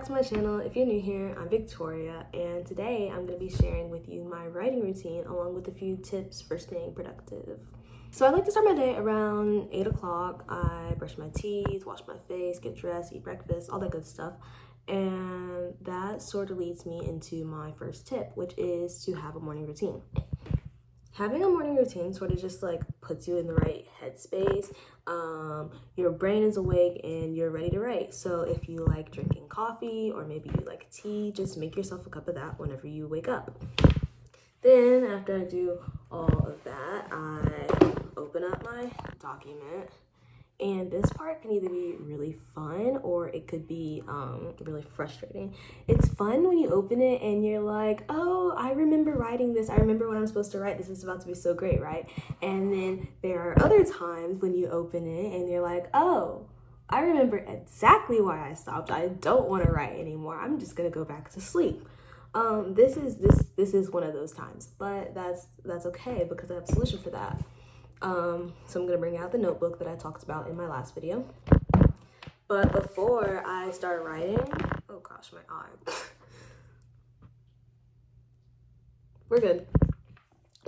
to my channel. If you're new here, I'm Victoria, and today I'm going to be sharing with you my writing routine along with a few tips for staying productive. So I like to start my day around 8 o'clock. I brush my teeth, wash my face, get dressed, eat breakfast, all that good stuff. And that sort of leads me into my first tip, which is to have a morning routine. Having a morning routine sort of just like puts you in the right headspace. Your brain is awake and you're ready to write. So if you like drinking coffee or maybe you like tea, just make yourself a cup of that whenever you wake up. Then after I do all of that, I open up my document. And this part can either be really fun or it could be really frustrating. It's fun when you open it and you're like, oh, I remember writing this. I remember what I'm supposed to write. This is about to be so great, right? And then there are other times when you open it and you're like, oh, I remember exactly why I stopped. I don't want to write anymore. I'm just gonna go back to sleep. This is one of those times, but that's okay because I have a solution for that. So I'm gonna bring out the notebook that I talked about in my last video. But before I start writing, oh gosh, my eye. We're good.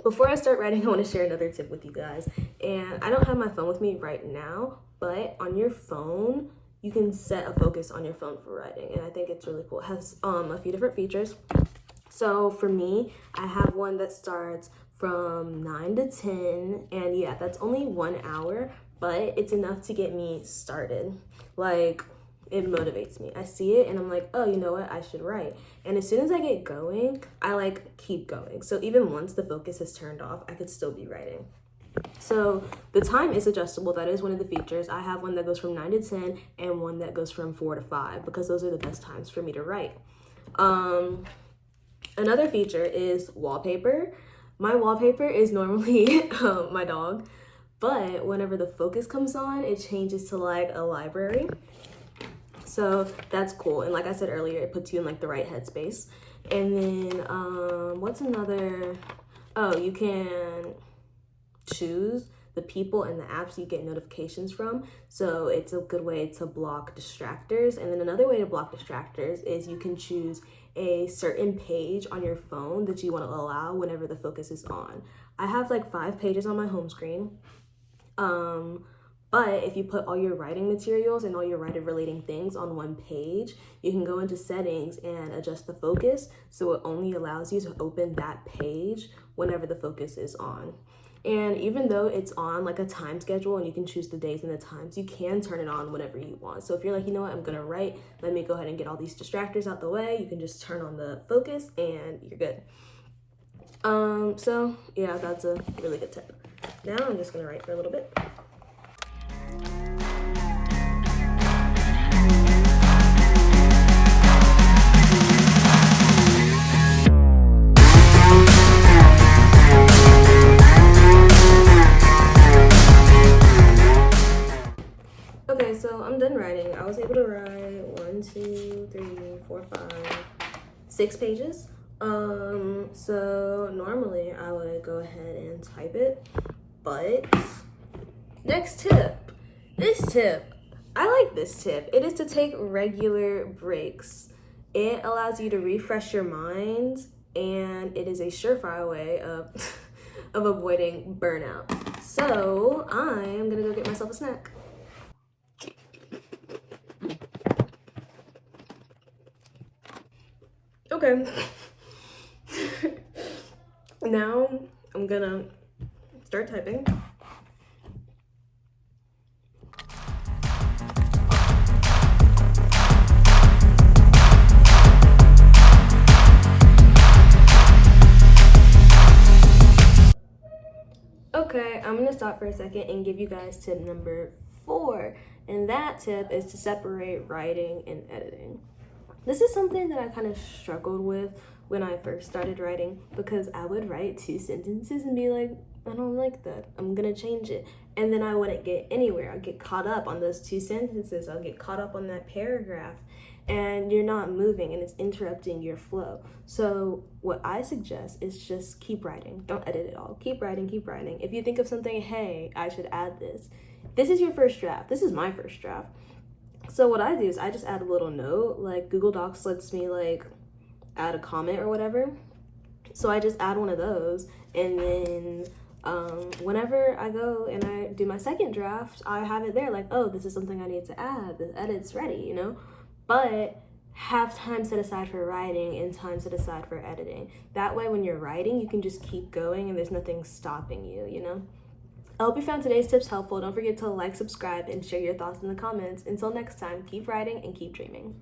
Before I start writing, I want to share another tip with you guys. And I don't have my phone with me right now, but on your phone, you can set a focus on your phone for writing. And I think it's really cool. It has a few different features. So for me, I have one that starts from 9 to 10, and yeah, that's only 1 hour, but it's enough to get me started. Like, it motivates me. I see it and I'm like, oh, you know what, I should write. And as soon as I get going, I like keep going. So even once the focus is turned off, I could still be writing. So the time is adjustable. That is one of the features. I have one that goes from 9 to 10 and one that goes from 4 to 5 because those are the best times for me to write. Another feature is wallpaper. My wallpaper is normally my dog, but whenever the focus comes on, it changes to like a library. So that's cool. And like I said earlier, it puts you in like the right headspace. And then what's another? Oh, you can choose the people and the apps you get notifications from. So it's a good way to block distractors. And then another way to block distractors is you can choose a certain page on your phone that you want to allow whenever the focus is on. I have like 5 pages on my home screen. But if you put all your writing materials and all your writing relating things on one page, you can go into settings and adjust the focus so it only allows you to open that page whenever the focus is on. And even though it's on like a time schedule and you can choose the days and the times, you can turn it on whenever you want. So if you're like, you know what, I'm gonna write, let me go ahead and get all these distractors out the way, you can just turn on the focus and you're good. So yeah, that's a really good tip. Now I'm just gonna write for a little bit. Okay, so I'm done writing. I was able to write 1, 2, 3, 4, 5, 6 pages. So normally I would go ahead and type it, but next tip. This tip, I like this tip. It is to take regular breaks. It allows you to refresh your mind, and it is a surefire way of of avoiding burnout. So I am gonna go get myself a snack. Okay, now I'm gonna start typing. Okay, I'm gonna stop for a second and give you guys tip number 4. And that tip is to separate writing and editing. This is something that I kind of struggled with when I first started writing because I would write 2 sentences and be like, I don't like that, I'm gonna change it. And then I wouldn't get anywhere. I'd get caught up on those 2 sentences. I'll get caught up on that paragraph and you're not moving and it's interrupting your flow. So what I suggest is just keep writing. Don't edit it all. Keep writing, keep writing. If you think of something, hey, I should add this. This is your first draft. This is my first draft. So what I do is I just add a little note. Like Google Docs lets me like add a comment or whatever. So I just add one of those, and then whenever I go and I do my second draft, I have it there like, oh, this is something I need to add. The edit's ready, you know? But have time set aside for writing and time set aside for editing. That way when you're writing, you can just keep going and there's nothing stopping you, you know? I hope you found today's tips helpful. Don't forget to like, subscribe, and share your thoughts in the comments. Until next time, keep writing and keep dreaming.